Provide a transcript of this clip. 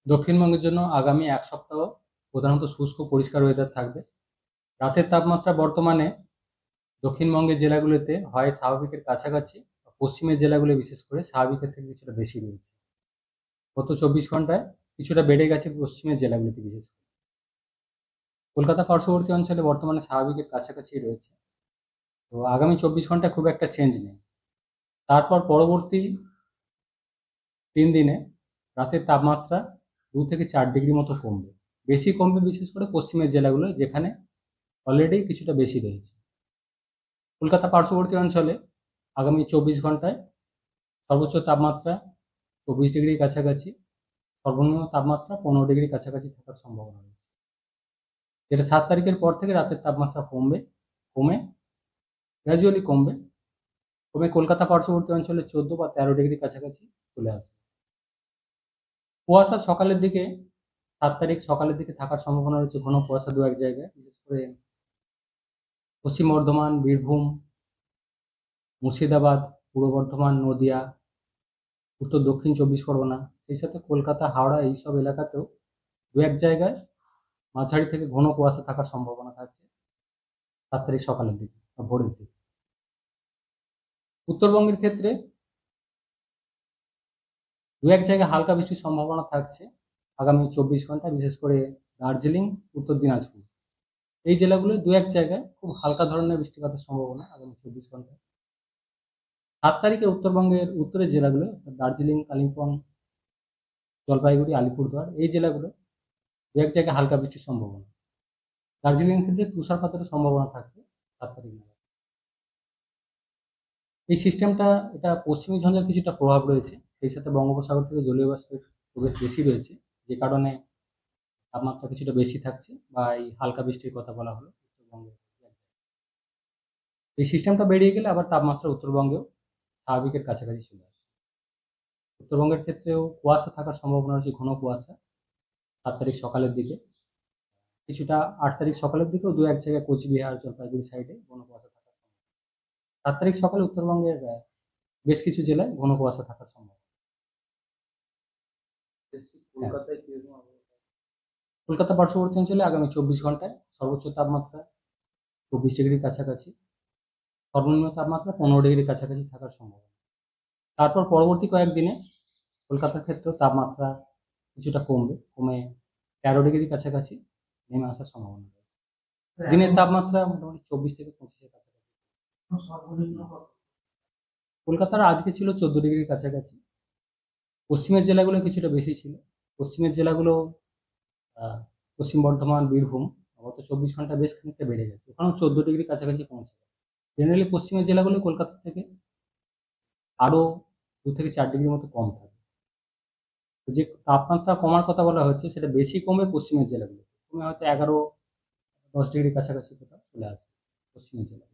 দক্ষিণবঙ্গের জন্য আগামী এক সপ্তাহ প্রধানত শুষ্ক পরিষ্কার ওয়েদার থাকবে। রাতের তাপমাত্রা বর্তমানে দক্ষিণবঙ্গের জেলাগুলোতে হয় স্বাভাবিকের কাছাকাছি, পশ্চিমের জেলাগুলো বিশেষ করে স্বাভাবিকের থেকে কিছুটা বেশি রয়েছে। গত 24 ঘন্টায় কিছুটা বেড়ে গেছে পশ্চিমের জেলাগুলিতে, বিশেষ করে কলকাতা পার্শ্ববর্তী অঞ্চলে বর্তমানে স্বাভাবিকের কাছাকাছি রয়েছে। তো আগামী 24 ঘন্টায় খুব একটা চেঞ্জ নেই। তারপর পরবর্তী 3 দিনে রাতের তাপমাত্রা 2 থেকে 4 ডিগ্রি মতো কমবে। বেশি কমবে বিশেষ করে পশ্চিমের জেলাগুলো, যেখানে অলরেডি কিছুটা বেশি রয়েছে। কলকাতা পার্শ্ববর্তী অঞ্চলে আগামী 24 ঘন্টায় সর্বোচ্চ তাপমাত্রা 24 ডিগ্রির কাছাকাছি, সর্বনিম্ন তাপমাত্রা 15 ডিগ্রির কাছাকাছি থাকার সম্ভাবনা রয়েছে। যেটা 7 তারিখের পর থেকে রাতের তাপমাত্রা কমে গ্র্যাজুয়ালি কমে কলকাতা পার্শ্ববর্তী অঞ্চলে 14 বা 13 ডিগ্রির কাছাকাছি চলে আসবে। কুয়াশা সকালের দিকে 7 তারিখ সকালের দিকে থাকার সম্ভাবনা রয়েছে, ঘন কুয়াশা দু এক জায়গায়, বিশেষ করে পশ্চিম বর্ধমান, বীরভূম, মুর্শিদাবাদ, পূর্ব বর্ধমান, নদিয়া, উত্তর দক্ষিণ 24 পরগনা, সেই সাথে কলকাতা, হাওড়া এইসব এলাকাতেও দু এক জায়গায় মাঝারি থেকে ঘন কুয়াশা থাকার সম্ভাবনা থাকছে 7 তারিখ সকালের দিকে বা ভোরের দিকে। উত্তরবঙ্গের ক্ষেত্রে দু এক জায়গায় হালকা বৃষ্টির সম্ভাবনা থাকছে আগামী 24 ঘন্টায়, বিশেষ করে দার্জিলিং, উত্তর দিনাজপুর এই জেলাগুলো দু এক জায়গায় খুব হালকা ধরনের বৃষ্টিপাতের সম্ভাবনা আগামী 24 ঘন্টায়। 7 তারিখে উত্তরবঙ্গের উত্তরের জেলাগুলো দার্জিলিং, কালিম্পং, জলপাইগুড়ি, আলিপুরদুয়ার এই জেলাগুলো দু এক জায়গায় হালকা বৃষ্টির সম্ভাবনা। দার্জিলিং ক্ষেত্রে তুষারপাতের সম্ভাবনা থাকছে 7 তারিখ নাগাদ। এই সিস্টেমটা, এটা পশ্চিমী ঝঞ্ঝার কিছুটা প্রভাব রয়েছে, সেই সাথে বঙ্গোপসাগর থেকে জলীয় বাষ্পের প্রবেশ বেশি রয়েছে, যে কারণে তাপমাত্রা কিছুটা বেশি থাকছে, বা এই হালকা বৃষ্টির কথা বলা হলো উত্তরবঙ্গে। এই সিস্টেমটা বেরিয়ে গেলে আবার তাপমাত্রা উত্তরবঙ্গেও স্বাভাবিকের কাছাকাছি চলে আসে। উত্তরবঙ্গের ক্ষেত্রেও কুয়াশা থাকার সম্ভাবনা রয়েছে, ঘন কুয়াশা 7 তারিখ সকালের দিকে, কিছুটা 8 তারিখ সকালের দিকেও দু এক জায়গায় কোচবিহার, জলপাইগুড়ি সাইডে ঘন কুয়াশা থাকার সম্ভাবনা। 7 তারিখ সকালে উত্তরবঙ্গের বেশ কিছু জেলায় ঘন কুয়াশা থাকার সম্ভাবনা। কলকাতা পার্শ্ববর্তী অঞ্চলে আগামী 24 ঘন্টায় সর্বোচ্চ তাপমাত্রা 24 ডিগ্রির কাছাকাছি, সর্বনিম্ন তাপমাত্রা 15 ডিগ্রির কাছাকাছি থাকার সম্ভাবনা। তারপর পরবর্তী কয়েকদিনে কলকাতার ক্ষেত্রেও তাপমাত্রা কিছুটা কমে 13 ডিগ্রির কাছাকাছি নেমে আসার সম্ভাবনা রয়েছে। দিনের তাপমাত্রা মোটামুটি 24 থেকে 25-এর কাছাকাছি। কলকাতার আজকে ছিল 14 ডিগ্রির কাছাকাছি। পশ্চিমের জেলাগুলো কিছুটা বেশি ছিল। পশ্চিমের জেলাগুলো পশ্চিম বর্ধমান, বীরভূম গত 24 ঘন্টা বেশ খানিকটা বেড়ে গেছে, ওখানেও 14 ডিগ্রির কাছাকাছি পৌঁছে গেছে। জেনারেলি পশ্চিমের জেলাগুলো কলকাতার থেকে আরও 2 থেকে 4 ডিগ্রির মতো কম থাকে। তো যে তাপমাত্রা কমার কথা বলা হচ্ছে, সেটা বেশি কমে পশ্চিমের জেলাগুলো, কমে হয়তো 11-10 ডিগ্রির কাছাকাছি কোথাও চলে আসে পশ্চিমের জেলা।